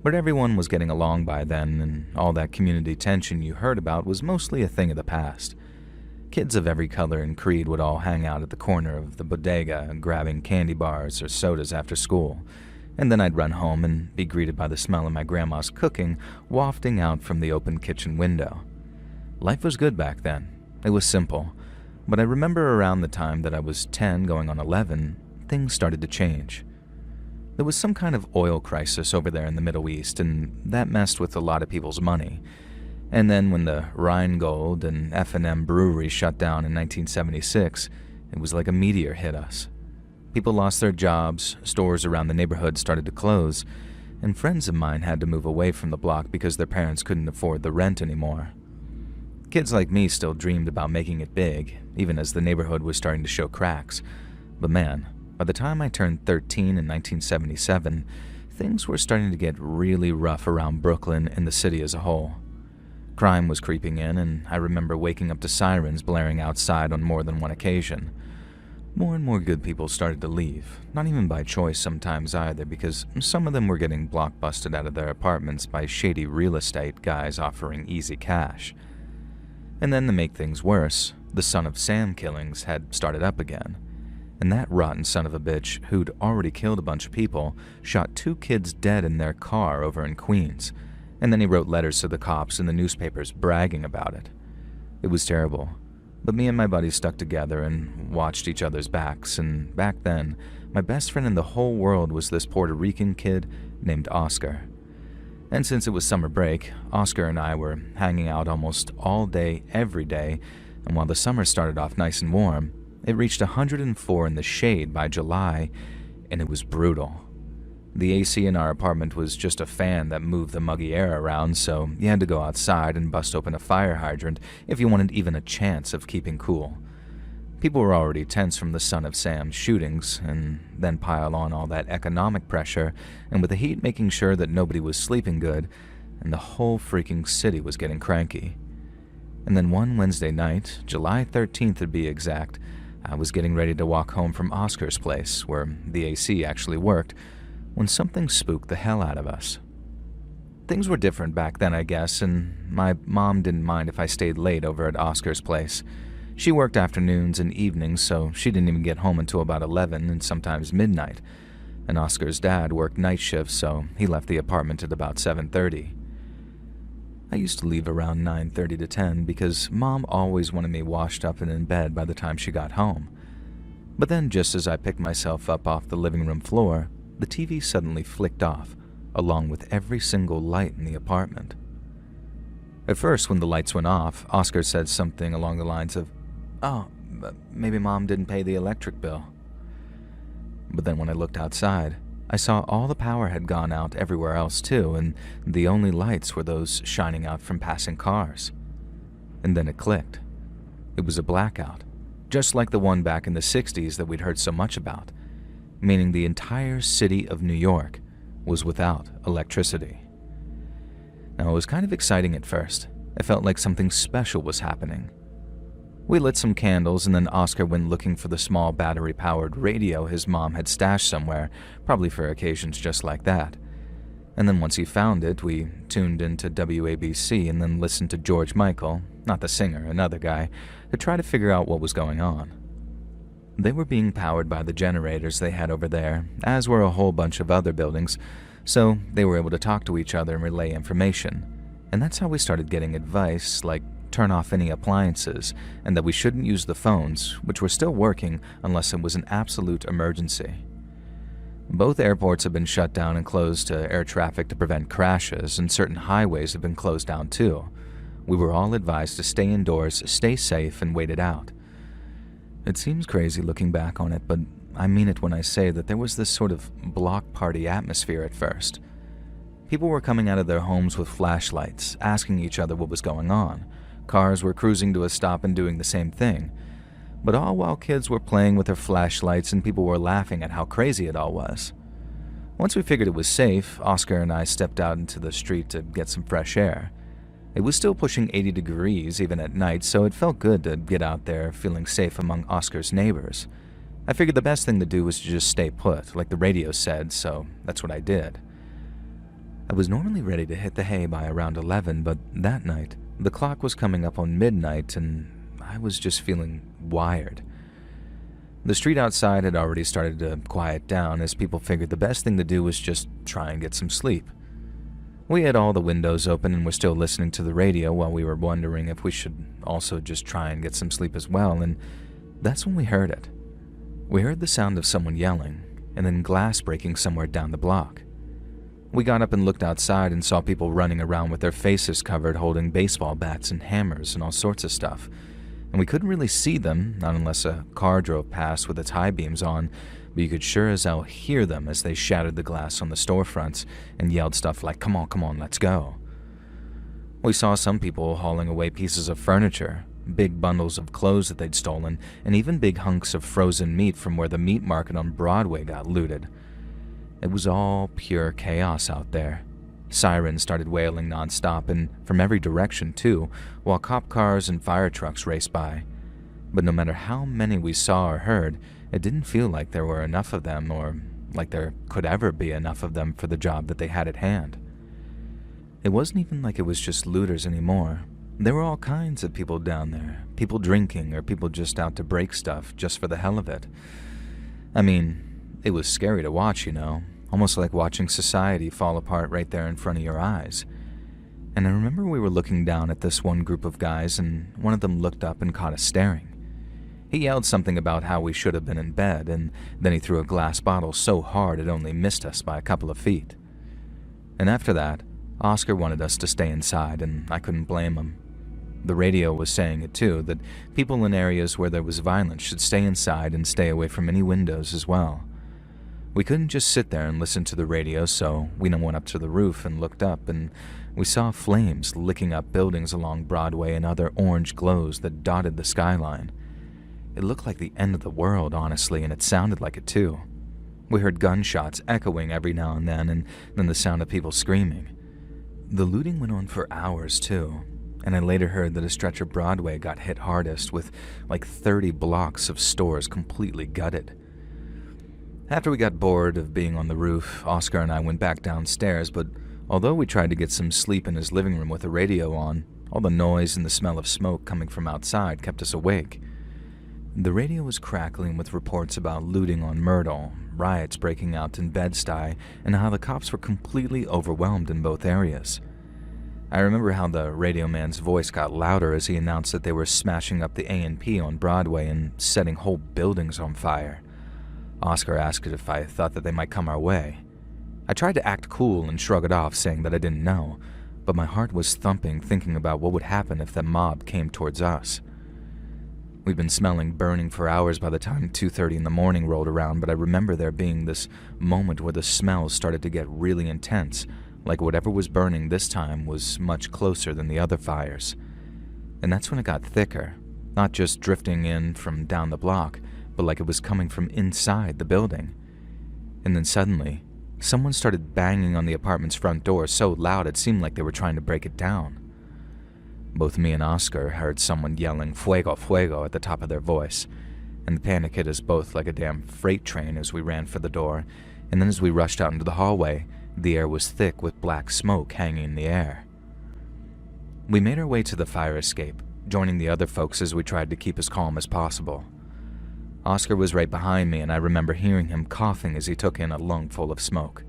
But everyone was getting along by then, and all that community tension you heard about was mostly a thing of the past. Kids of every color and creed would all hang out at the corner of the bodega, grabbing candy bars or sodas after school, and then I'd run home and be greeted by the smell of my grandma's cooking wafting out from the open kitchen window. Life was good back then. It was simple, but I remember around the time that I was 10 going on 11, things started to change. There was some kind of oil crisis over there in the Middle East, and that messed with a lot of people's money. And then when the Rheingold and F&M breweries shut down in 1976, it was like a meteor hit us. People lost their jobs, stores around the neighborhood started to close, and friends of mine had to move away from the block because their parents couldn't afford the rent anymore. Kids like me still dreamed about making it big, even as the neighborhood was starting to show cracks. But man, by the time I turned 13 in 1977, things were starting to get really rough around Brooklyn and the city as a whole. Crime was creeping in, and I remember waking up to sirens blaring outside on more than one occasion. More and more good people started to leave, not even by choice sometimes either, because some of them were getting blockbusted out of their apartments by shady real estate guys offering easy cash. And then to make things worse, the Son of Sam killings had started up again. And that rotten son of a bitch, who'd already killed a bunch of people, shot 2 kids dead in their car over in Queens. And then he wrote letters to the cops and the newspapers bragging about it. It was terrible, but me and my buddies stuck together and watched each other's backs, and back then, my best friend in the whole world was this Puerto Rican kid named Oscar. And since it was summer break, Oscar and I were hanging out almost all day, every day, and while the summer started off nice and warm, it reached 104 in the shade by July, and it was brutal. The AC in our apartment was just a fan that moved the muggy air around, so you had to go outside and bust open a fire hydrant if you wanted even a chance of keeping cool. People were already tense from the Son of Sam's shootings, and then pile on all that economic pressure, and with the heat making sure that nobody was sleeping good, and the whole freaking city was getting cranky. And then one Wednesday night, July 13th to be exact, I was getting ready to walk home from Oscar's place, where the AC actually worked, when something spooked the hell out of us. Things were different back then, I guess, and my mom didn't mind if I stayed late over at Oscar's place. She worked afternoons and evenings, so she didn't even get home until about 11 and sometimes midnight. And Oscar's dad worked night shifts, so he left the apartment at about 7:30. I used to leave around 9:30 to 10 because Mom always wanted me washed up and in bed by the time she got home. But then just as I picked myself up off the living room floor, the TV suddenly flicked off, along with every single light in the apartment. At first, when the lights went off, Oscar said something along the lines of, "Oh, maybe Mom didn't pay the electric bill." But then when I looked outside, I saw all the power had gone out everywhere else too, and the only lights were those shining out from passing cars. And then it clicked. It was a blackout, just like the one back in the 60s that we'd heard so much about, meaning the entire city of New York was without electricity. Now, it was kind of exciting at first. It felt like something special was happening. We lit some candles, and then Oscar went looking for the small battery-powered radio his mom had stashed somewhere, probably for occasions just like that. And then once he found it, we tuned into WABC and then listened to George Michael, not the singer, another guy, to try to figure out what was going on. They were being powered by the generators they had over there, as were a whole bunch of other buildings, so they were able to talk to each other and relay information. And that's how we started getting advice, like turn off any appliances, and that we shouldn't use the phones, which were still working unless it was an absolute emergency. Both airports have been shut down and closed to air traffic to prevent crashes, and certain highways have been closed down too. We were all advised to stay indoors, stay safe, and wait it out. It seems crazy looking back on it, but I mean it when I say that there was this sort of block party atmosphere at first. People were coming out of their homes with flashlights, asking each other what was going on. Cars were cruising to a stop and doing the same thing. But all while kids were playing with their flashlights and people were laughing at how crazy it all was. Once we figured it was safe, Oscar and I stepped out into the street to get some fresh air. It was still pushing 80 degrees even at night, so it felt good to get out there feeling safe among Oscar's neighbors. I figured the best thing to do was to just stay put, like the radio said, so that's what I did. I was normally ready to hit the hay by around 11, but that night, the clock was coming up on midnight and I was just feeling wired. The street outside had already started to quiet down as people figured the best thing to do was just try and get some sleep. We had all the windows open and were still listening to the radio while we were wondering if we should also just try and get some sleep as well, and that's when we heard it. We heard the sound of someone yelling, and then glass breaking somewhere down the block. We got up and looked outside and saw people running around with their faces covered holding baseball bats and hammers and all sorts of stuff. And we couldn't really see them, not unless a car drove past with its high beams on, but you could sure as hell hear them as they shattered the glass on the storefronts and yelled stuff like, come on, let's go." We saw some people hauling away pieces of furniture, big bundles of clothes that they'd stolen, and even big hunks of frozen meat from where the meat market on Broadway got looted. It was all pure chaos out there. Sirens started wailing nonstop, and from every direction too, while cop cars and fire trucks raced by. But no matter how many we saw or heard, it didn't feel like there were enough of them, or like there could ever be enough of them for the job that they had at hand. It wasn't even like it was just looters anymore. There were all kinds of people down there, people drinking or people just out to break stuff just for the hell of it. I mean, it was scary to watch, almost like watching society fall apart right there in front of your eyes. And I remember we were looking down at this one group of guys, and one of them looked up and caught us staring. He yelled something about how we should have been in bed, and then he threw a glass bottle so hard it only missed us by a couple of feet. And after that, Oscar wanted us to stay inside, and I couldn't blame him. The radio was saying it too, that people in areas where there was violence should stay inside and stay away from any windows as well. We couldn't just sit there and listen to the radio, so we went up to the roof and looked up, and we saw flames licking up buildings along Broadway and other orange glows that dotted the skyline. It looked like the end of the world, honestly, and it sounded like it too. We heard gunshots echoing every now and then the sound of people screaming. The looting went on for hours too, and I later heard that a stretch of Broadway got hit hardest, with like 30 blocks of stores completely gutted. After we got bored of being on the roof, Oscar and I went back downstairs, but although we tried to get some sleep in his living room with the radio on, all the noise and the smell of smoke coming from outside kept us awake. The radio was crackling with reports about looting on Myrtle, riots breaking out in Bed-Stuy, and how the cops were completely overwhelmed in both areas. I remember how the radio man's voice got louder as he announced that they were smashing up the A&P on Broadway and setting whole buildings on fire. Oscar asked if I thought that they might come our way. I tried to act cool and shrug it off, saying that I didn't know, but my heart was thumping thinking about what would happen if the mob came towards us. We'd been smelling burning for hours by the time 2:30 in the morning rolled around, but I remember there being this moment where the smells started to get really intense, like whatever was burning this time was much closer than the other fires. And that's when it got thicker, not just drifting in from down the block, but like it was coming from inside the building. And then suddenly, someone started banging on the apartment's front door so loud it seemed like they were trying to break it down. Both me and Oscar heard someone yelling "Fuego, fuego" at the top of their voice, and the panic hit us both like a damn freight train as we ran for the door, and then as we rushed out into the hallway, the air was thick with black smoke hanging in the air. We made our way to the fire escape, joining the other folks as we tried to keep as calm as possible. Oscar was right behind me, and I remember hearing him coughing as he took in a lungful of smoke.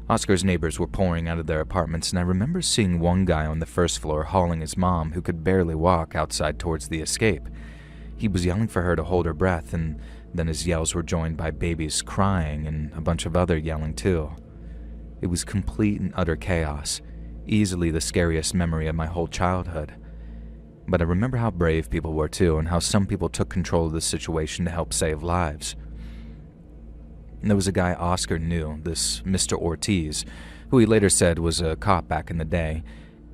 Oscar's neighbors were pouring out of their apartments, and I remember seeing one guy on the first floor hauling his mom, who could barely walk, outside towards the escape. He was yelling for her to hold her breath, and then his yells were joined by babies crying and a bunch of other yelling too. It was complete and utter chaos, easily the scariest memory of my whole childhood. But I remember how brave people were too, and how some people took control of the situation to help save lives. There was a guy Oscar knew, this Mr. Ortiz, who he later said was a cop back in the day.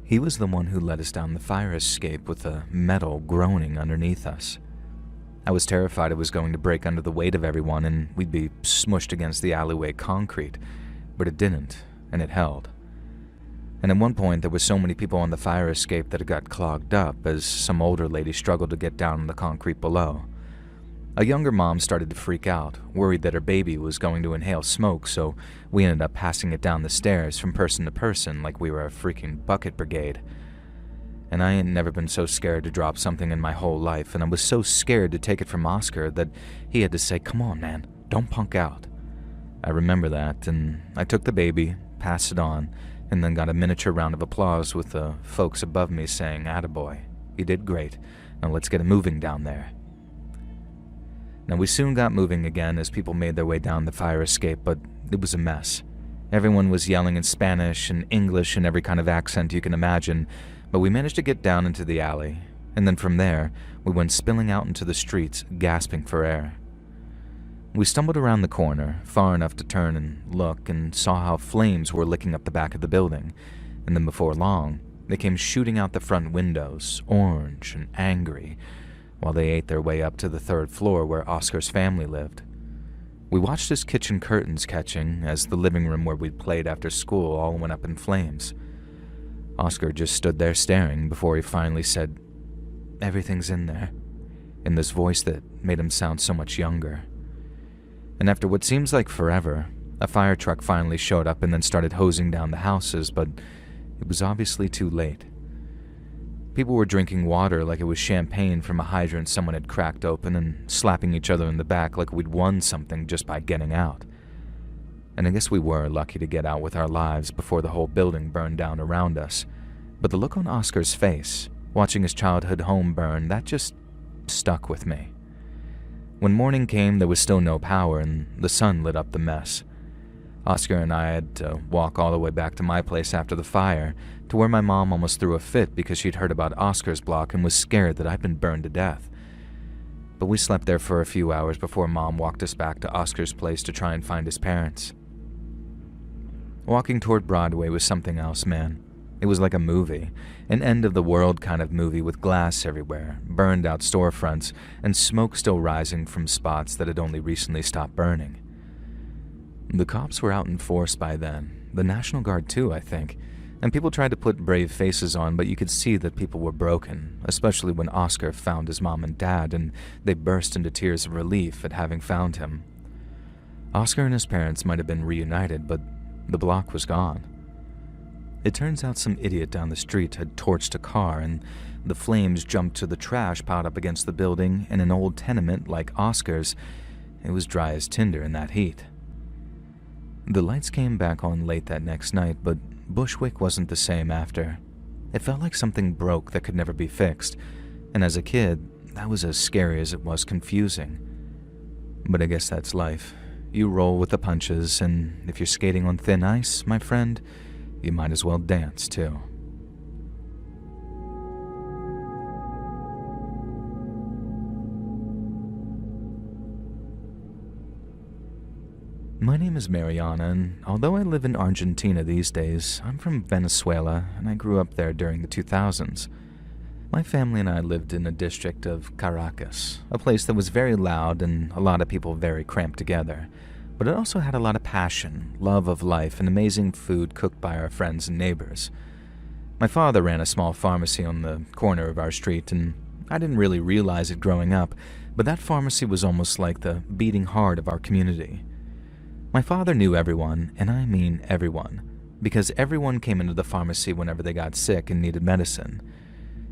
He was the one who led us down the fire escape with the metal groaning underneath us. I was terrified it was going to break under the weight of everyone and we'd be smushed against the alleyway concrete, but it didn't, and it held. And at one point there were so many people on the fire escape that it got clogged up as some older lady struggled to get down on the concrete below. A younger mom started to freak out, worried that her baby was going to inhale smoke, so we ended up passing it down the stairs from person to person like we were a freaking bucket brigade. And I ain't never been so scared to drop something in my whole life, and I was so scared to take it from Oscar that he had to say, "Come on, man, don't punk out." I remember that, and I took the baby, passed it on, and then got a miniature round of applause with the folks above me saying, "Attaboy, you did great, now let's get it moving down there." Now, we soon got moving again as people made their way down the fire escape, but it was a mess. Everyone was yelling in Spanish and English and every kind of accent you can imagine, but we managed to get down into the alley, and then from there, we went spilling out into the streets, gasping for air. We stumbled around the corner, far enough to turn and look, and saw how flames were licking up the back of the building, and then before long, they came shooting out the front windows, orange and angry, while they ate their way up to the third floor where Oscar's family lived. We watched his kitchen curtains catching as the living room where we'd played after school all went up in flames. Oscar just stood there staring before he finally said, "Everything's in there," in this voice that made him sound so much younger. And after what seems like forever, a fire truck finally showed up and then started hosing down the houses, but it was obviously too late. People were drinking water like it was champagne from a hydrant someone had cracked open and slapping each other in the back like we'd won something just by getting out. And I guess we were lucky to get out with our lives before the whole building burned down around us. But the look on Oscar's face, watching his childhood home burn, that just stuck with me. When morning came, there was still no power and the sun lit up the mess. Oscar and I had to walk all the way back to my place after the fire, to where my mom almost threw a fit because she'd heard about Oscar's block and was scared that I'd been burned to death. But we slept there for a few hours before Mom walked us back to Oscar's place to try and find his parents. Walking toward Broadway was something else, man. It was like a movie, an end-of-the-world kind of movie with glass everywhere, burned-out storefronts, and smoke still rising from spots that had only recently stopped burning. The cops were out in force by then, the National Guard too, I think, and people tried to put brave faces on, but you could see that people were broken, especially when Oscar found his mom and dad, and they burst into tears of relief at having found him. Oscar and his parents might have been reunited, but the block was gone. It turns out some idiot down the street had torched a car, and the flames jumped to the trash piled up against the building. In an old tenement like Oscar's, it was dry as tinder in that heat. The lights came back on late that next night, but Bushwick wasn't the same after. It felt like something broke that could never be fixed, and as a kid, that was as scary as it was confusing. But I guess that's life. You roll with the punches, and if you're skating on thin ice, my friend, you might as well dance too. My name is Mariana, and although I live in Argentina these days, I'm from Venezuela, and I grew up there during the 2000s. My family and I lived in a district of Caracas, a place that was very loud and a lot of people very cramped together, but it also had a lot of passion, love of life, and amazing food cooked by our friends and neighbors. My father ran a small pharmacy on the corner of our street, and I didn't really realize it growing up, but that pharmacy was almost like the beating heart of our community. My father knew everyone, and I mean everyone, because everyone came into the pharmacy whenever they got sick and needed medicine.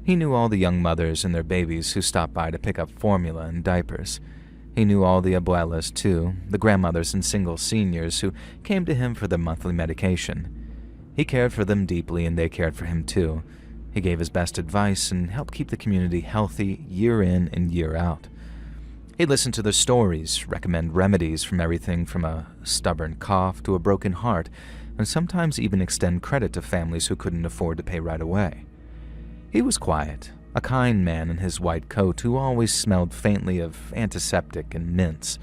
He knew all the young mothers and their babies who stopped by to pick up formula and diapers. He knew all the abuelas, too, the grandmothers and single seniors who came to him for their monthly medication. He cared for them deeply, and they cared for him, too. He gave his best advice and helped keep the community healthy year in and year out. He'd listen to their stories, recommend remedies from everything from a stubborn cough to a broken heart, and sometimes even extend credit to families who couldn't afford to pay right away. He was quiet, a kind man in his white coat who always smelled faintly of antiseptic and mints.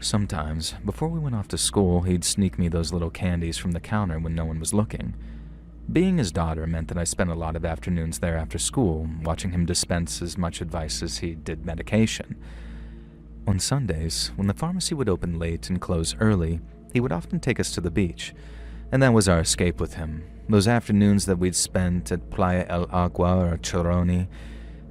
Sometimes, before we went off to school, he'd sneak me those little candies from the counter when no one was looking. Being his daughter meant that I spent a lot of afternoons there after school, watching him dispense as much advice as he did medication. On Sundays, when the pharmacy would open late and close early, he would often take us to the beach, and that was our escape with him. Those afternoons that we'd spent at Playa El Agua or Choroni,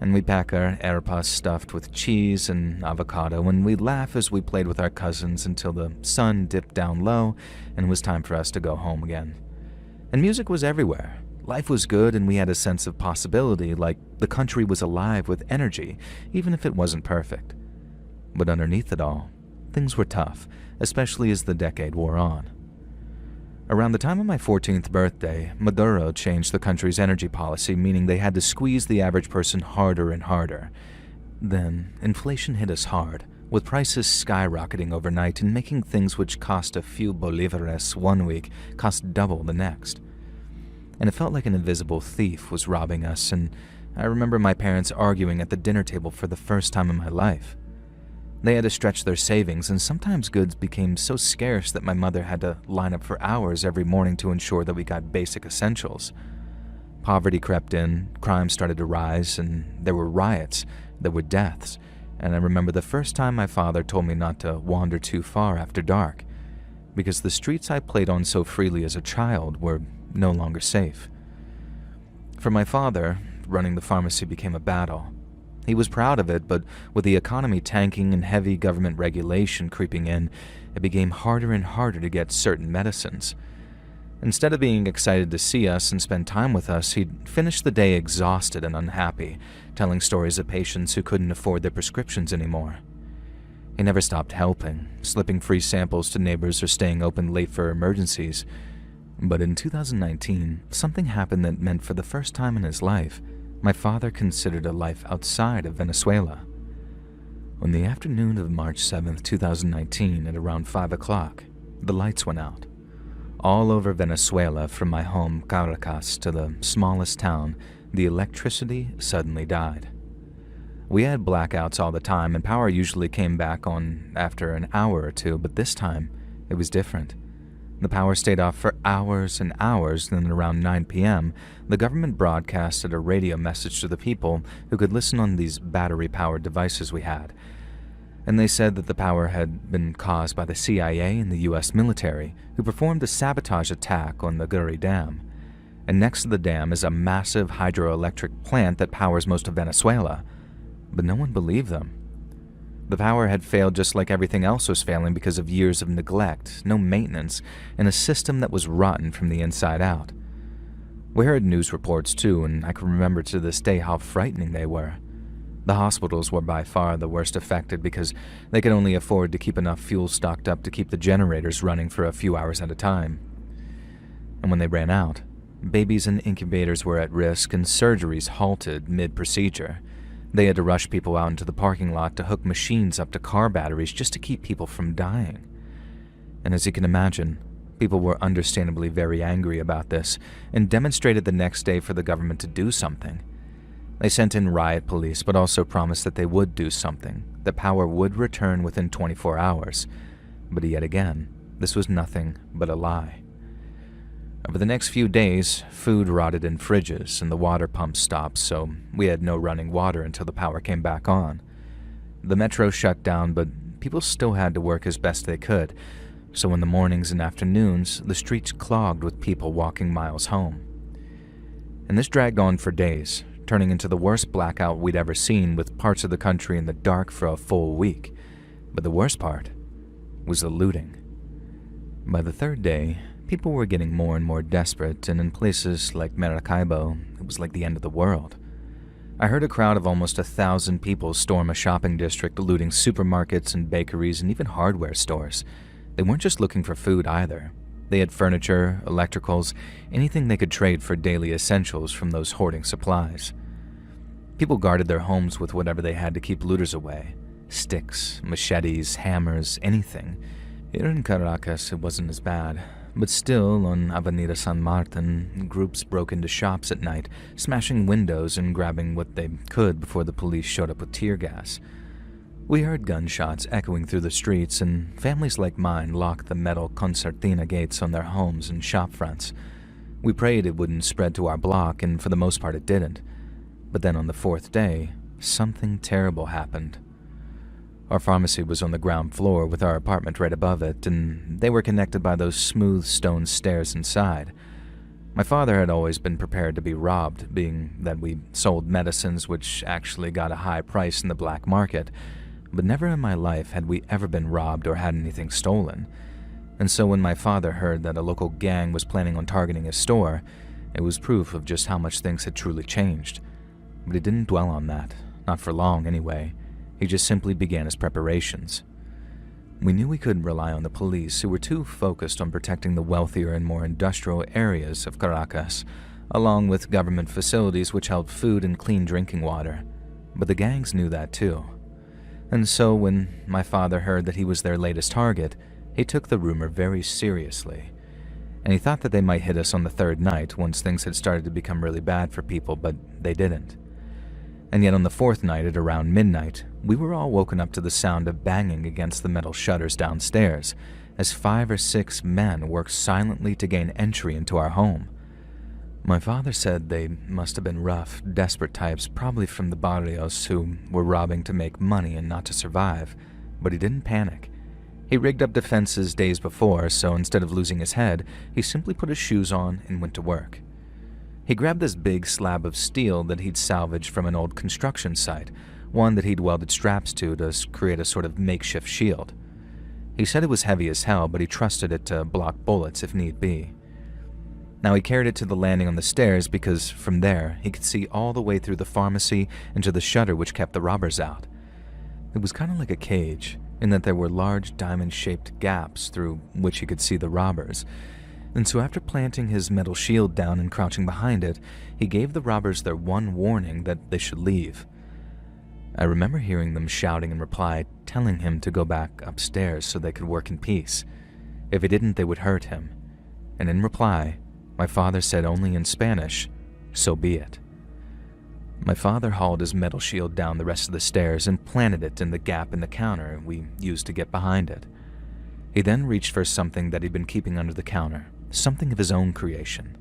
And we'd pack our arepas stuffed with cheese and avocado, and we'd laugh as we played with our cousins until the sun dipped down low and it was time for us to go home again. And music was everywhere. Life was good, and we had a sense of possibility, like the country was alive with energy, even if it wasn't perfect. But underneath it all, things were tough, especially as the decade wore on. Around the time of my 14th birthday, Maduro changed the country's energy policy, meaning they had to squeeze the average person harder and harder. Then, inflation hit us hard, with prices skyrocketing overnight and making things which cost a few bolivares one week cost double the next. And it felt like an invisible thief was robbing us, and I remember my parents arguing at the dinner table for the first time in my life. They had to stretch their savings, and sometimes goods became so scarce that my mother had to line up for hours every morning to ensure that we got basic essentials. Poverty crept in, crime started to rise, and there were riots, there were deaths, and I remember the first time my father told me not to wander too far after dark, because the streets I played on so freely as a child were no longer safe. For my father, running the pharmacy became a battle. He was proud of it, but with the economy tanking and heavy government regulation creeping in, it became harder and harder to get certain medicines. Instead of being excited to see us and spend time with us, he'd finish the day exhausted and unhappy, telling stories of patients who couldn't afford their prescriptions anymore. He never stopped helping, slipping free samples to neighbors or staying open late for emergencies. But in 2019, something happened that meant for the first time in his life, my father considered a life outside of Venezuela. On the afternoon of March 7, 2019, at around 5 o'clock, the lights went out. All over Venezuela, from my home, Caracas, to the smallest town, the electricity suddenly died. We had blackouts all the time, and power usually came back on after an hour or two, but this time, it was different. The power stayed off for hours and hours, then around 9 p.m., the government broadcasted a radio message to the people who could listen on these battery-powered devices we had. And they said that the power had been caused by the CIA and the U.S. military, who performed a sabotage attack on the Guri Dam. And next to the dam is a massive hydroelectric plant that powers most of Venezuela. But no one believed them. The power had failed just like everything else was failing because of years of neglect, no maintenance, and a system that was rotten from the inside out. We heard news reports too, and I can remember to this day how frightening they were. The hospitals were by far the worst affected because they could only afford to keep enough fuel stocked up to keep the generators running for a few hours at a time. And when they ran out, babies in incubators were at risk and surgeries halted mid-procedure. They had to rush people out into the parking lot to hook machines up to car batteries just to keep people from dying. And as you can imagine, people were understandably very angry about this and demonstrated the next day for the government to do something. They sent in riot police, but also promised that they would do something. The power would return within 24 hours. But yet again, this was nothing but a lie. Over the next few days, food rotted in fridges and the water pumps stopped, so we had no running water until the power came back on. The metro shut down, but people still had to work as best they could, so in the mornings and afternoons, the streets clogged with people walking miles home. And this dragged on for days, turning into the worst blackout we'd ever seen, with parts of the country in the dark for a full week. But the worst part was the looting. By the third day, people were getting more and more desperate, and in places like Maracaibo, it was like the end of the world. I heard a crowd of almost 1,000 people storm a shopping district, looting supermarkets and bakeries and even hardware stores. They weren't just looking for food either. They had furniture, electricals, anything they could trade for daily essentials from those hoarding supplies. People guarded their homes with whatever they had to keep looters away. Sticks, machetes, hammers, anything. Here in Caracas, it wasn't as bad. But still, on Avenida San Martin, groups broke into shops at night, smashing windows and grabbing what they could before the police showed up with tear gas. We heard gunshots echoing through the streets, and families like mine locked the metal concertina gates on their homes and shop fronts. We prayed it wouldn't spread to our block, and for the most part it didn't. But then on the fourth day, something terrible happened. Our pharmacy was on the ground floor with our apartment right above it, and they were connected by those smooth stone stairs inside. My father had always been prepared to be robbed, being that we sold medicines which actually got a high price in the black market, but never in my life had we ever been robbed or had anything stolen. And so when my father heard that a local gang was planning on targeting his store, it was proof of just how much things had truly changed. But he didn't dwell on that, not for long anyway. He just simply began his preparations. We knew we couldn't rely on the police, who were too focused on protecting the wealthier and more industrial areas of Caracas, along with government facilities which held food and clean drinking water. But the gangs knew that too. And so when my father heard that he was their latest target, he took the rumor very seriously. And he thought that they might hit us on the third night once things had started to become really bad for people, but they didn't. And yet on the fourth night at around midnight, we were all woken up to the sound of banging against the metal shutters downstairs as 5 or 6 men worked silently to gain entry into our home. My father said they must have been rough, desperate types, probably from the barrios who were robbing to make money and not to survive, but he didn't panic. He rigged up defenses days before, so instead of losing his head, he simply put his shoes on and went to work. He grabbed this big slab of steel that he'd salvaged from an old construction site, one that he'd welded straps to create a sort of makeshift shield. He said it was heavy as hell, but he trusted it to block bullets if need be. Now he carried it to the landing on the stairs because from there he could see all the way through the pharmacy and to the shutter which kept the robbers out. It was kind of like a cage, in that there were large diamond-shaped gaps through which he could see the robbers. And so after planting his metal shield down and crouching behind it, he gave the robbers their one warning that they should leave. I remember hearing them shouting in reply, telling him to go back upstairs so they could work in peace. If he didn't, they would hurt him. And in reply, my father said only in Spanish, "So be it." My father hauled his metal shield down the rest of the stairs and planted it in the gap in the counter we used to get behind it. He then reached for something that he'd been keeping under the counter, something of his own creation.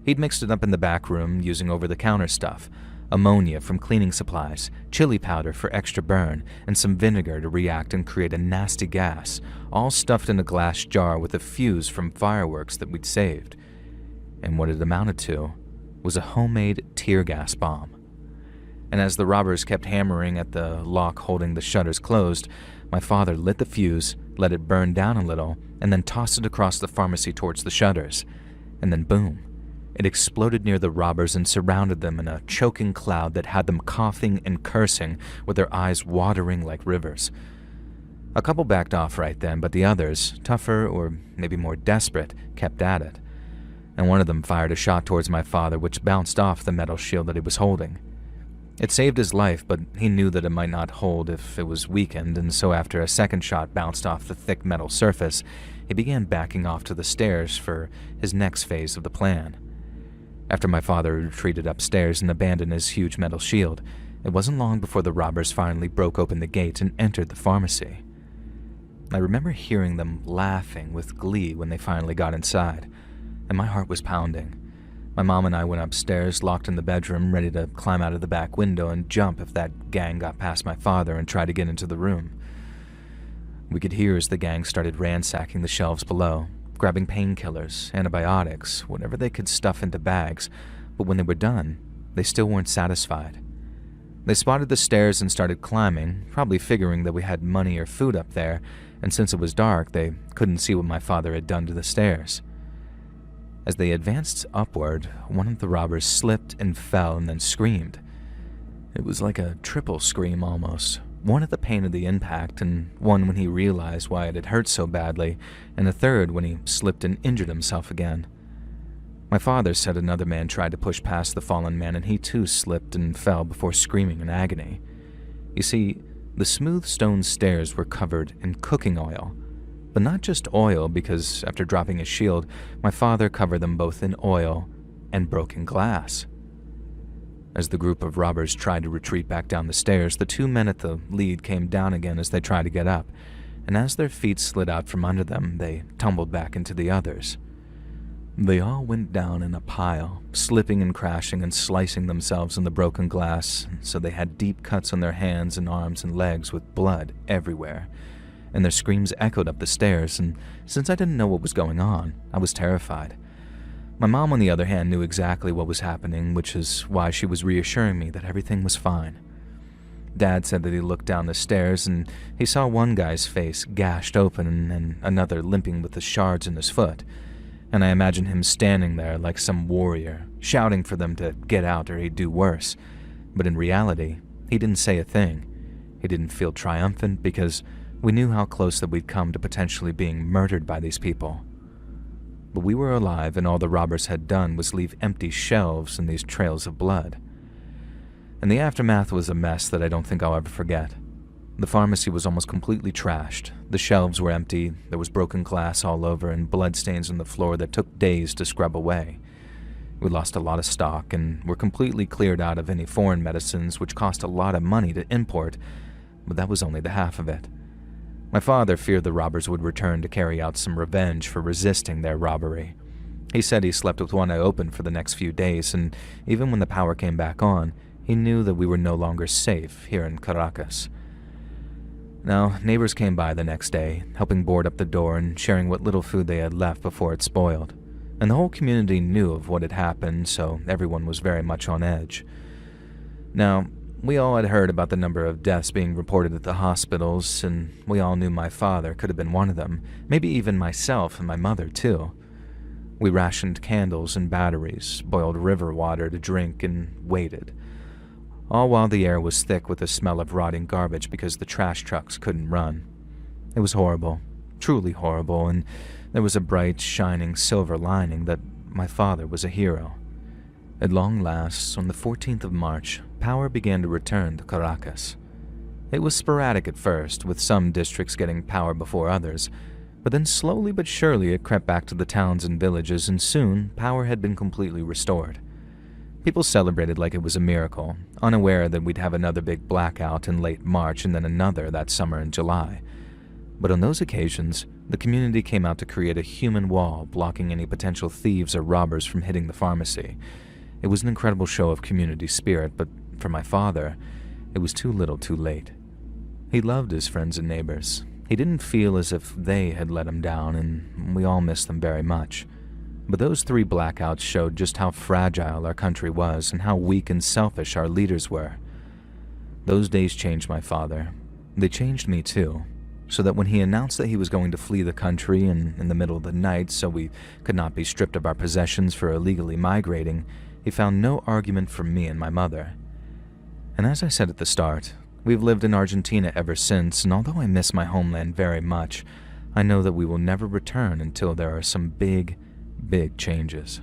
He'd mixed it up in the back room using over-the-counter stuff, ammonia from cleaning supplies, chili powder for extra burn, and some vinegar to react and create a nasty gas, all stuffed in a glass jar with a fuse from fireworks that we'd saved. And what it amounted to was a homemade tear gas bomb. And as the robbers kept hammering at the lock holding the shutters closed, my father lit the fuse, let it burn down a little, and then tossed it across the pharmacy towards the shutters. And then boom, it exploded near the robbers and surrounded them in a choking cloud that had them coughing and cursing with their eyes watering like rivers. A couple backed off right then, but the others, tougher or maybe more desperate, kept at it. And one of them fired a shot towards my father which bounced off the metal shield that he was holding. It saved his life, but he knew that it might not hold if it was weakened, and so after a second shot bounced off the thick metal surface, he began backing off to the stairs for his next phase of the plan. After my father retreated upstairs and abandoned his huge metal shield, it wasn't long before the robbers finally broke open the gate and entered the pharmacy. I remember hearing them laughing with glee when they finally got inside, and my heart was pounding. My mom and I went upstairs, locked in the bedroom, ready to climb out of the back window and jump if that gang got past my father and tried to get into the room. We could hear as the gang started ransacking the shelves below, grabbing painkillers, antibiotics, whatever they could stuff into bags, but when they were done, they still weren't satisfied. They spotted the stairs and started climbing, probably figuring that we had money or food up there, and since it was dark, they couldn't see what my father had done to the stairs. As they advanced upward, one of the robbers slipped and fell and then screamed. It was like a triple scream almost, one at the pain of the impact, and one when he realized why it had hurt so badly, and a third when he slipped and injured himself again. My father said another man tried to push past the fallen man and he too slipped and fell before screaming in agony. You see, the smooth stone stairs were covered in cooking oil, but not just oil because after dropping his shield, my father covered them both in oil and broken glass. As the group of robbers tried to retreat back down the stairs, the 2 men at the lead came down again as they tried to get up, and as their feet slid out from under them, they tumbled back into the others. They all went down in a pile, slipping and crashing and slicing themselves in the broken glass, so they had deep cuts on their hands and arms and legs with blood everywhere. And their screams echoed up the stairs, and since I didn't know what was going on, I was terrified. My mom, on the other hand, knew exactly what was happening, which is why she was reassuring me that everything was fine. Dad said that he looked down the stairs and he saw one guy's face gashed open and another limping with the shards in his foot, and I imagined him standing there like some warrior, shouting for them to get out or he'd do worse. But in reality, he didn't say a thing. He didn't feel triumphant because we knew how close that we'd come to potentially being murdered by these people. But we were alive, and all the robbers had done was leave empty shelves and these trails of blood. And the aftermath was a mess that I don't think I'll ever forget. The pharmacy was almost completely trashed. The shelves were empty, there was broken glass all over, and bloodstains on the floor that took days to scrub away. We lost a lot of stock and were completely cleared out of any foreign medicines, which cost a lot of money to import, but that was only the half of it. My father feared the robbers would return to carry out some revenge for resisting their robbery. He said he slept with one eye open for the next few days, and even when the power came back on, he knew that we were no longer safe here in Caracas. Now, neighbors came by the next day, helping board up the door and sharing what little food they had left before it spoiled. And the whole community knew of what had happened, so everyone was very much on edge. Now, we all had heard about the number of deaths being reported at the hospitals, and we all knew my father could have been one of them, maybe even myself and my mother too. We rationed candles and batteries, boiled river water to drink, and waited. All while the air was thick with the smell of rotting garbage because the trash trucks couldn't run. It was horrible, truly horrible, and there was a bright, shining silver lining that my father was a hero. At long last, on the 14th of March, power began to return to Caracas. It was sporadic at first, with some districts getting power before others, but then slowly but surely it crept back to the towns and villages, and soon power had been completely restored. People celebrated like it was a miracle, unaware that we'd have another big blackout in late March and then another that summer in July. But on those occasions, the community came out to create a human wall blocking any potential thieves or robbers from hitting the pharmacy. It was an incredible show of community spirit, but for my father, it was too little too late. He loved his friends and neighbors. He didn't feel as if they had let him down, and we all missed them very much. But those 3 blackouts showed just how fragile our country was and how weak and selfish our leaders were. Those days changed my father. They changed me too, so that when he announced that he was going to flee the country and in the middle of the night so we could not be stripped of our possessions for illegally migrating, he found no argument from me and my mother. And as I said at the start, we've lived in Argentina ever since, and although I miss my homeland very much, I know that we will never return until there are some big changes.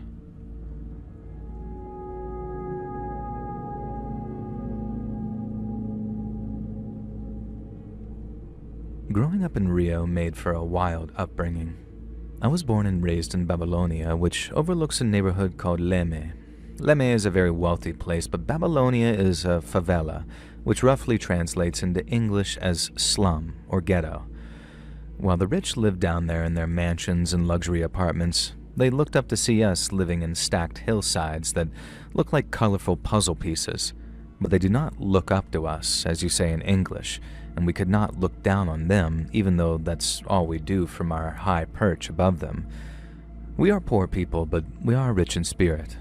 Growing up in Rio made for a wild upbringing. I was born and raised in Babylonia, which overlooks a neighborhood called Leme. Leme is a very wealthy place, but Babylonia is a favela, which roughly translates into English as slum or ghetto. While the rich lived down there in their mansions and luxury apartments, they looked up to see us living in stacked hillsides that looked like colorful puzzle pieces. But they did not look up to us, as you say in English, and we could not look down on them, even though that's all we do from our high perch above them. We are poor people, but we are rich in spirit.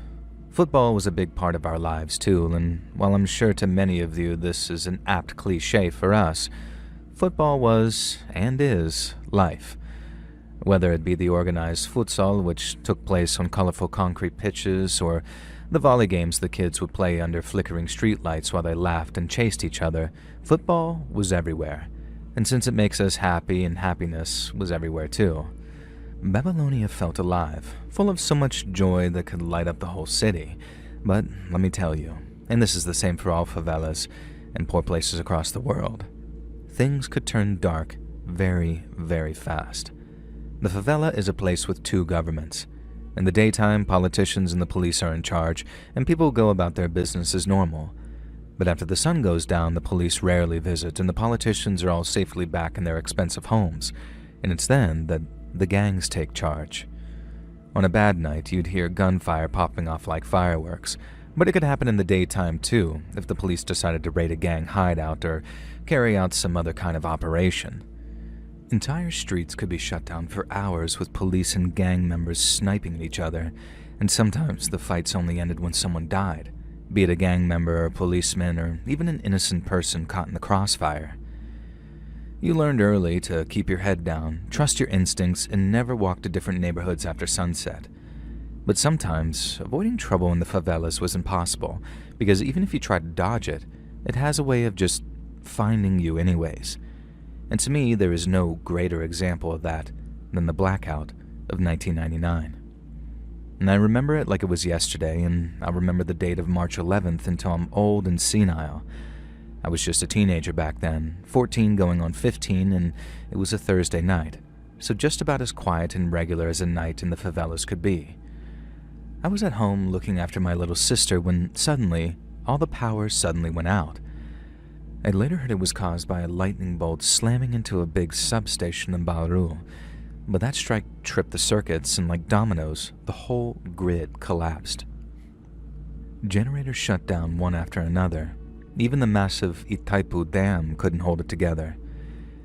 Football was a big part of our lives too, and while I'm sure to many of you this is an apt cliche for us, football was, and is, life. Whether it be the organized futsal, which took place on colorful concrete pitches, or the volley games the kids would play under flickering streetlights while they laughed and chased each other, football was everywhere. And since it makes us happy, and happiness was everywhere too. Babylonia felt alive, full of so much joy that could light up the whole city. But let me tell you, and this is the same for all favelas and poor places across the world, things could turn dark very, very fast. The favela is a place with 2 governments. In the daytime, politicians and the police are in charge, and people go about their business as normal. But after the sun goes down, the police rarely visit, and the politicians are all safely back in their expensive homes. And it's then that the gangs take charge. On a bad night, you'd hear gunfire popping off like fireworks, but it could happen in the daytime too, if the police decided to raid a gang hideout or carry out some other kind of operation. Entire streets could be shut down for hours with police and gang members sniping at each other, and sometimes the fights only ended when someone died, be it a gang member or a policeman or even an innocent person caught in the crossfire. You learned early to keep your head down, trust your instincts, and never walk to different neighborhoods after sunset. But sometimes, avoiding trouble in the favelas was impossible, because even if you try to dodge it, it has a way of just finding you anyways. And to me, there is no greater example of that than the blackout of 1999. And I remember it like it was yesterday, and I'll remember the date of March 11th until I'm old and senile. I was just a teenager back then, 14 going on 15, and it was a Thursday night, so just about as quiet and regular as a night in the favelas could be. I was at home looking after my little sister when suddenly, all the power suddenly went out. I later heard it was caused by a lightning bolt slamming into a big substation in Bauru, but that strike tripped the circuits, and like dominoes, the whole grid collapsed. Generators shut down one after another. Even the massive Itaipu Dam couldn't hold it together.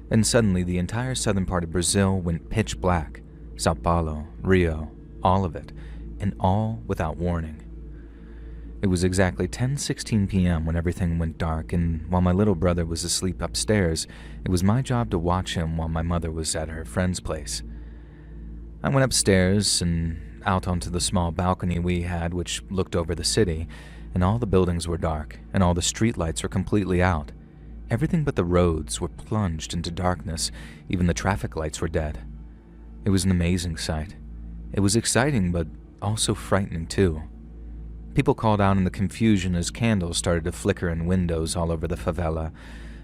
And suddenly the entire southern part of Brazil went pitch black. Sao Paulo, Rio, all of it, and all without warning. It was exactly 10:16 p.m. when everything went dark, and while my little brother was asleep upstairs, it was my job to watch him while my mother was at her friend's place. I went upstairs and out onto the small balcony we had, which looked over the city, and all the buildings were dark, and all the streetlights were completely out. Everything but the roads were plunged into darkness, even the traffic lights were dead. It was an amazing sight. It was exciting, but also frightening too. People called out in the confusion as candles started to flicker in windows all over the favela,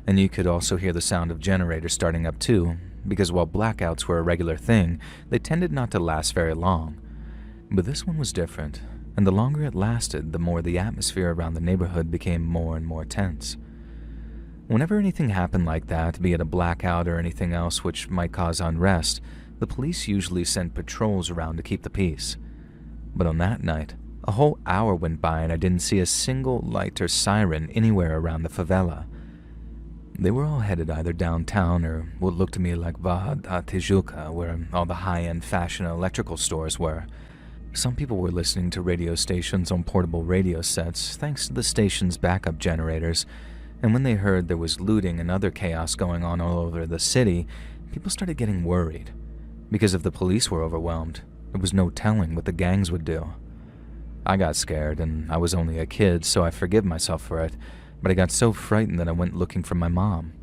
and you could also hear the sound of generators starting up too, because while blackouts were a regular thing, they tended not to last very long. But this one was different, and the longer it lasted, the more the atmosphere around the neighborhood became more and more tense. Whenever anything happened like that, be it a blackout or anything else which might cause unrest, the police usually sent patrols around to keep the peace. But on that night, a whole hour went by and I didn't see a single light or siren anywhere around the favela. They were all headed either downtown or what looked to me like Barra da Tijuca, where all the high-end fashion and electrical stores were. Some people were listening to radio stations on portable radio sets thanks to the station's backup generators, and when they heard there was looting and other chaos going on all over the city, people started getting worried. Because if the police were overwhelmed, there was no telling what the gangs would do. I got scared, and I was only a kid, so I forgive myself for it, but I got so frightened that I went looking for my mom.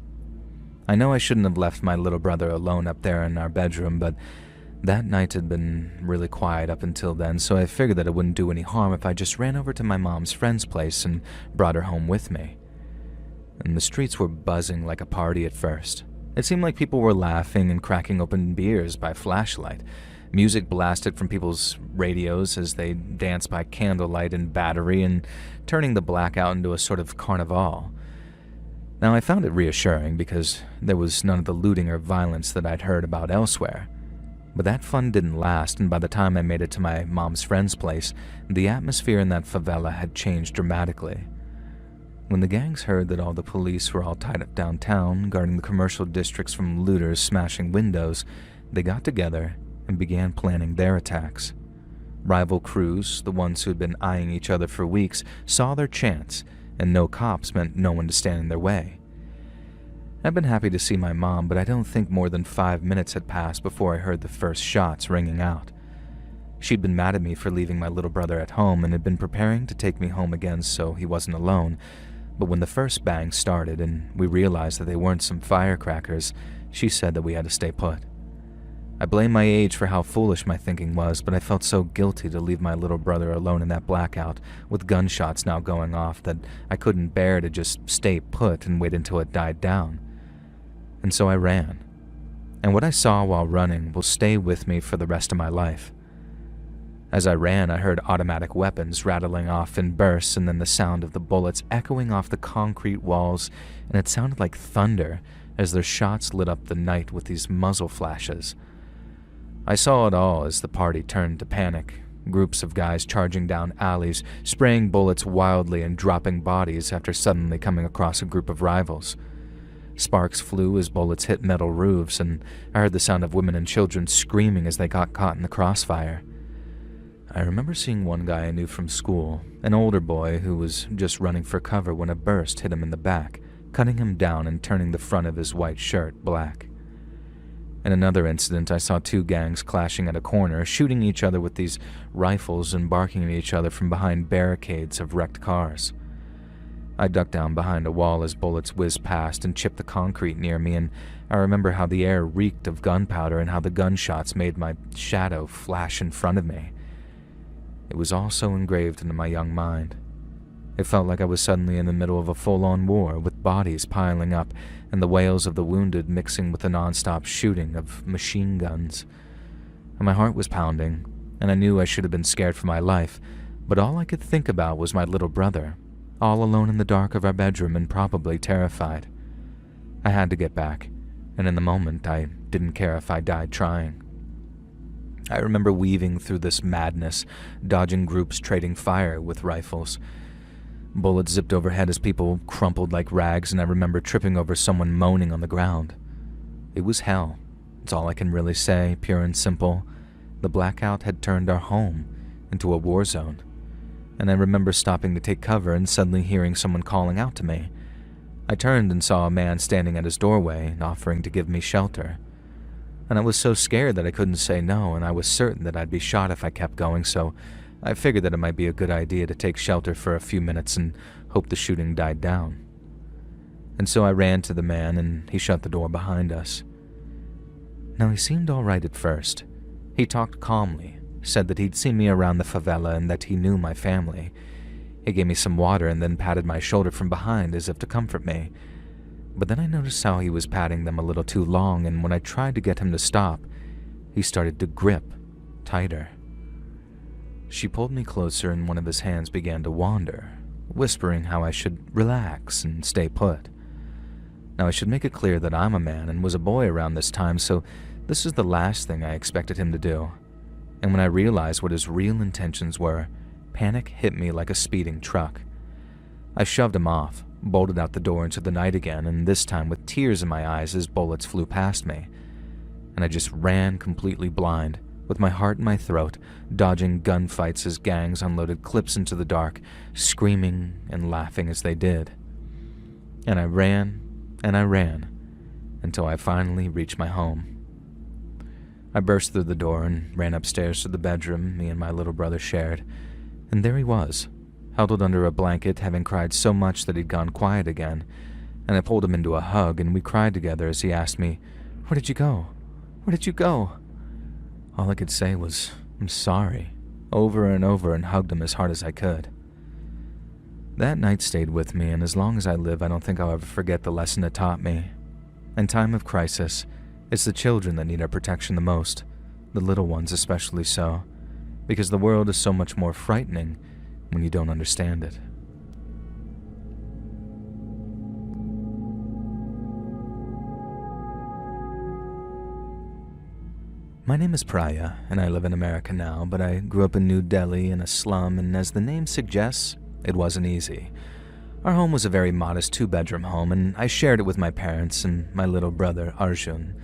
I know I shouldn't have left my little brother alone up there in our bedroom, but that night had been really quiet up until then, so I figured that it wouldn't do any harm if I just ran over to my mom's friend's place and brought her home with me. And the streets were buzzing like a party at first. It seemed like people were laughing and cracking open beers by flashlight. Music blasted from people's radios as they danced by candlelight and battery, and turning the blackout into a sort of carnival. Now, I found it reassuring because there was none of the looting or violence that I'd heard about elsewhere. But that fun didn't last, and by the time I made it to my mom's friend's place, the atmosphere in that favela had changed dramatically. When the gangs heard that all the police were all tied up downtown, guarding the commercial districts from looters smashing windows, they got together and began planning their attacks. Rival crews, the ones who had been eyeing each other for weeks, saw their chance, and no cops meant no one to stand in their way. I'd been happy to see my mom, but I don't think more than 5 minutes had passed before I heard the first shots ringing out. She'd been mad at me for leaving my little brother at home and had been preparing to take me home again so he wasn't alone, but when the first bang started and we realized that they weren't some firecrackers, she said that we had to stay put. I blame my age for how foolish my thinking was, but I felt so guilty to leave my little brother alone in that blackout, with gunshots now going off, that I couldn't bear to just stay put and wait until it died down. And so I ran. And what I saw while running will stay with me for the rest of my life. As I ran, I heard automatic weapons rattling off in bursts, and then the sound of the bullets echoing off the concrete walls, and it sounded like thunder as their shots lit up the night with these muzzle flashes. I saw it all as the party turned to panic, groups of guys charging down alleys, spraying bullets wildly and dropping bodies after suddenly coming across a group of rivals. Sparks flew as bullets hit metal roofs, and I heard the sound of women and children screaming as they got caught in the crossfire. I remember seeing one guy I knew from school, an older boy who was just running for cover when a burst hit him in the back, cutting him down and turning the front of his white shirt black. In another incident, I saw two gangs clashing at a corner, shooting each other with these rifles and barking at each other from behind barricades of wrecked cars. I ducked down behind a wall as bullets whizzed past and chipped the concrete near me, and I remember how the air reeked of gunpowder and how the gunshots made my shadow flash in front of me. It was all so engraved into my young mind. It felt like I was suddenly in the middle of a full-on war, with bodies piling up and the wails of the wounded mixing with the non-stop shooting of machine guns. And my heart was pounding, and I knew I should have been scared for my life, but all I could think about was my little brother, all alone in the dark of our bedroom and probably terrified. I had to get back, and in the moment I didn't care if I died trying. I remember weaving through this madness, dodging groups trading fire with rifles. Bullets zipped overhead as people crumpled like rags, and I remember tripping over someone moaning on the ground. It was hell. It's all I can really say, pure and simple. The blackout had turned our home into a war zone. And I remember stopping to take cover and suddenly hearing someone calling out to me. I turned and saw a man standing at his doorway and offering to give me shelter. And I was so scared that I couldn't say no, and I was certain that I'd be shot if I kept going, so I figured that it might be a good idea to take shelter for a few minutes and hope the shooting died down. And so I ran to the man, and he shut the door behind us. Now, he seemed all right at first. He talked calmly, said that he'd seen me around the favela and that he knew my family. He gave me some water and then patted my shoulder from behind as if to comfort me. But then I noticed how he was patting them a little too long, and when I tried to get him to stop, he started to grip tighter. She pulled me closer and one of his hands began to wander, whispering how I should relax and stay put. Now, I should make it clear that I'm a man and was a boy around this time, so this is the last thing I expected him to do. And when I realized what his real intentions were, panic hit me like a speeding truck. I shoved him off, bolted out the door into the night again, and this time with tears in my eyes as bullets flew past me. And I just ran completely blind, with my heart in my throat, dodging gunfights as gangs unloaded clips into the dark, screaming and laughing as they did. And I ran, until I finally reached my home. I burst through the door and ran upstairs to the bedroom me and my little brother shared, and there he was, huddled under a blanket, having cried so much that he'd gone quiet again, and I pulled him into a hug, and we cried together as he asked me, "Where did you go? Where did you go?" All I could say was, "I'm sorry," over and over, and hugged him as hard as I could. That night stayed with me, and as long as I live, I don't think I'll ever forget the lesson it taught me. In time of crisis, it's the children that need our protection the most, the little ones especially so, because the world is so much more frightening when you don't understand it. My name is Praya, and I live in America now, but I grew up in New Delhi in a slum, and as the name suggests, it wasn't easy. Our home was a very modest two-bedroom home, and I shared it with my parents and my little brother, Arjun.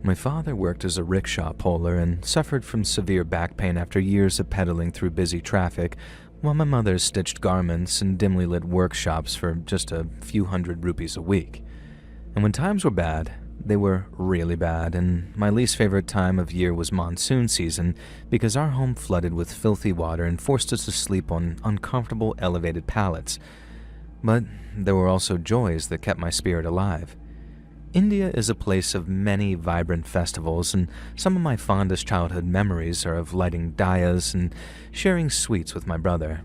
My father worked as a rickshaw puller and suffered from severe back pain after years of pedaling through busy traffic, while my mother stitched garments in dimly lit workshops for just a few hundred rupees a week. And when times were bad, they were really bad, and my least favorite time of year was monsoon season because our home flooded with filthy water and forced us to sleep on uncomfortable elevated pallets. But there were also joys that kept my spirit alive. India is a place of many vibrant festivals, and some of my fondest childhood memories are of lighting diyas and sharing sweets with my brother.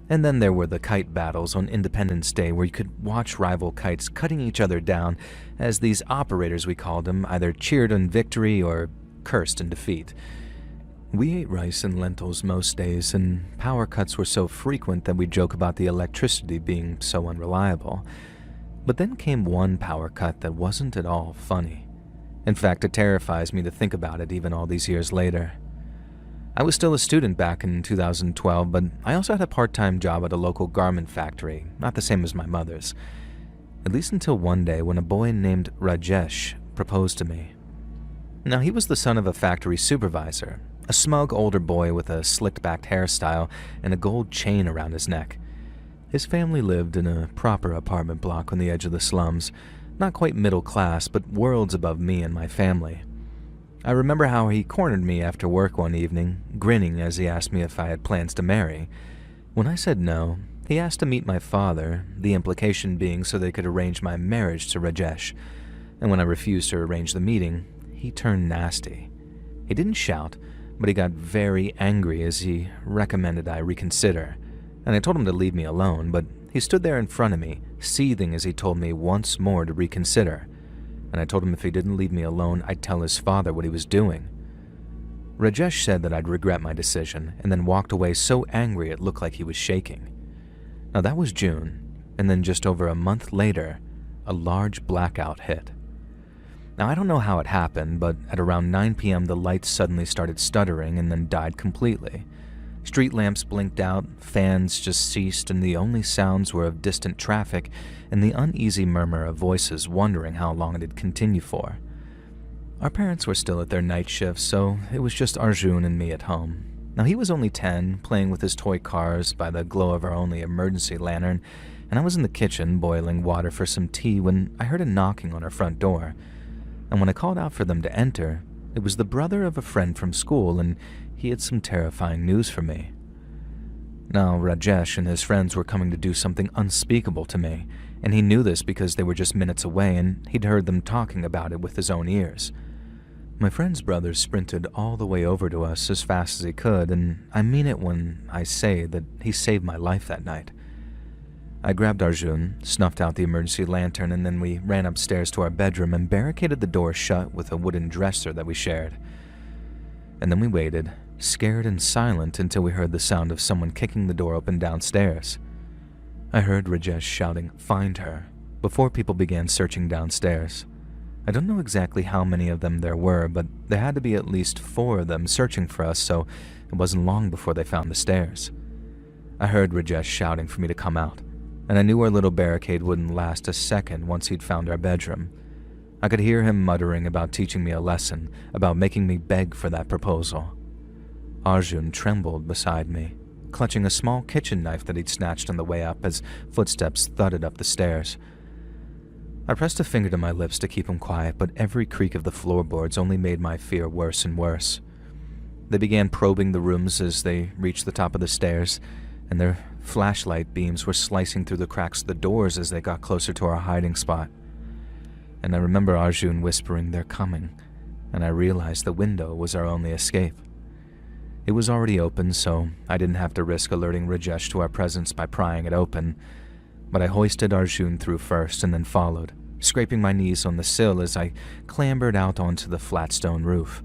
And then there were the kite battles on Independence Day where you could watch rival kites cutting each other down as these operators, we called them, either cheered on victory or cursed in defeat. We ate rice and lentils most days, and power cuts were so frequent that we joke about the electricity being so unreliable. But then came one power cut that wasn't at all funny. In fact, it terrifies me to think about it even all these years later. I was still a student back in 2012, but I also had a part-time job at a local garment factory, not the same as my mother's. At least until one day when a boy named Rajesh proposed to me. Now, he was the son of a factory supervisor, a smug older boy with a slicked-backed hairstyle and a gold chain around his neck. His family lived in a proper apartment block on the edge of the slums, not quite middle class, but worlds above me and my family. I remember how he cornered me after work one evening, grinning as he asked me if I had plans to marry. When I said no, he asked to meet my father, the implication being so they could arrange my marriage to Rajesh. And when I refused to arrange the meeting, he turned nasty. He didn't shout, but he got very angry as he recommended I reconsider. And I told him to leave me alone, but he stood there in front of me, seething as he told me once more to reconsider. And I told him if he didn't leave me alone, I'd tell his father what he was doing. Rajesh said that I'd regret my decision, and then walked away so angry it looked like he was shaking. Now that was June, and then just over a month later, a large blackout hit. Now I don't know how it happened, but at around 9 p.m. the lights suddenly started stuttering and then died completely. Street lamps blinked out, fans just ceased, and the only sounds were of distant traffic and the uneasy murmur of voices wondering how long it'd continue for. Our parents were still at their night shifts, so it was just Arjun and me at home. Now he was only 10, playing with his toy cars by the glow of our only emergency lantern, and I was in the kitchen boiling water for some tea when I heard a knocking on our front door. And when I called out for them to enter, it was the brother of a friend from school, and he had some terrifying news for me. Now, Rajesh and his friends were coming to do something unspeakable to me, and he knew this because they were just minutes away and he'd heard them talking about it with his own ears. My friend's brother sprinted all the way over to us as fast as he could, and I mean it when I say that he saved my life that night. I grabbed Arjun, snuffed out the emergency lantern, and then we ran upstairs to our bedroom and barricaded the door shut with a wooden dresser that we shared. And then we waited, scared and silent, until we heard the sound of someone kicking the door open downstairs. I heard Rajesh shouting, "Find her," before people began searching downstairs. I don't know exactly how many of them there were, but there had to be at least 4 of them searching for us, so it wasn't long before they found the stairs. I heard Rajesh shouting for me to come out, and I knew our little barricade wouldn't last a second once he'd found our bedroom. I could hear him muttering about teaching me a lesson, about making me beg for that proposal. Arjun trembled beside me, clutching a small kitchen knife that he'd snatched on the way up as footsteps thudded up the stairs. I pressed a finger to my lips to keep him quiet, but every creak of the floorboards only made my fear worse and worse. They began probing the rooms as they reached the top of the stairs, and their flashlight beams were slicing through the cracks of the doors as they got closer to our hiding spot. And I remember Arjun whispering, "They're coming," and I realized the window was our only escape. It was already open, so I didn't have to risk alerting Rajesh to our presence by prying it open, but I hoisted Arjun through first and then followed, scraping my knees on the sill as I clambered out onto the flat stone roof.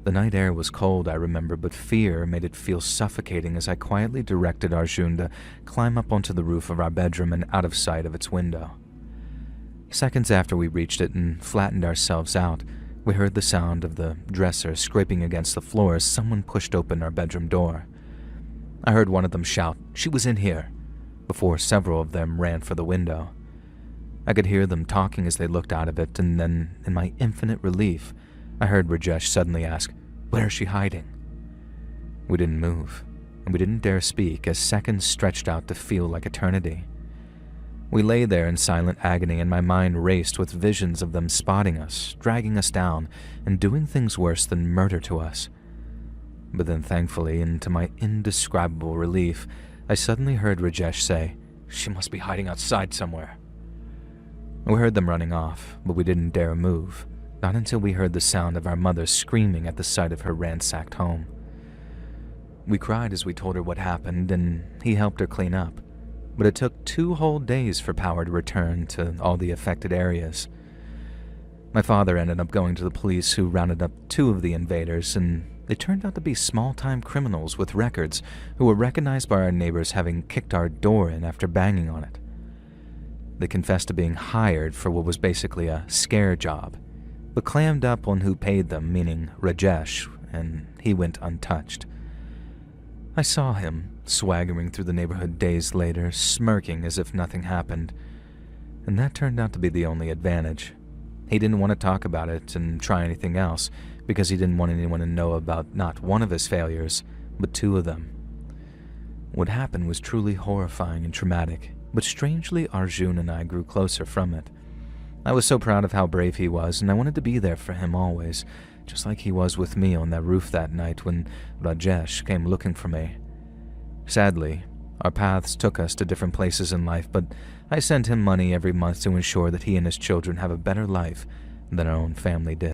The night air was cold, I remember, but fear made it feel suffocating as I quietly directed Arjun to climb up onto the roof of our bedroom and out of sight of its window. Seconds after we reached it and flattened ourselves out, we heard the sound of the dresser scraping against the floor as someone pushed open our bedroom door. I heard one of them shout, "She was in here," before several of them ran for the window. I could hear them talking as they looked out of it, and then, in my infinite relief, I heard Rajesh suddenly ask, "Where is she hiding?" We didn't move, and we didn't dare speak as seconds stretched out to feel like eternity. We lay there in silent agony, and my mind raced with visions of them spotting us, dragging us down, and doing things worse than murder to us. But then, thankfully, and to my indescribable relief, I suddenly heard Rajesh say, "She must be hiding outside somewhere." We heard them running off, but we didn't dare move, not until we heard the sound of our mother screaming at the sight of her ransacked home. We cried as we told her what happened, and he helped her clean up. But it took 2 whole days for power to return to all the affected areas. My father ended up going to the police, who rounded up 2 of the invaders, and they turned out to be small-time criminals with records who were recognized by our neighbors having kicked our door in after banging on it. They confessed to being hired for what was basically a scare job, but clammed up on who paid them, meaning Rajesh, and he went untouched. I saw him swaggering through the neighborhood days later, smirking as if nothing happened, and that turned out to be the only advantage. He didn't want to talk about it and try anything else because he didn't want anyone to know about not one of his failures, but two of them. What happened was truly horrifying and traumatic, but strangely Arjun and I grew closer from it. I was so proud of how brave he was, and I wanted to be there for him always, just like he was with me on that roof that night when Rajesh came looking for me. Sadly, our paths took us to different places in life, but I sent him money every month to ensure that he and his children have a better life than our own family did.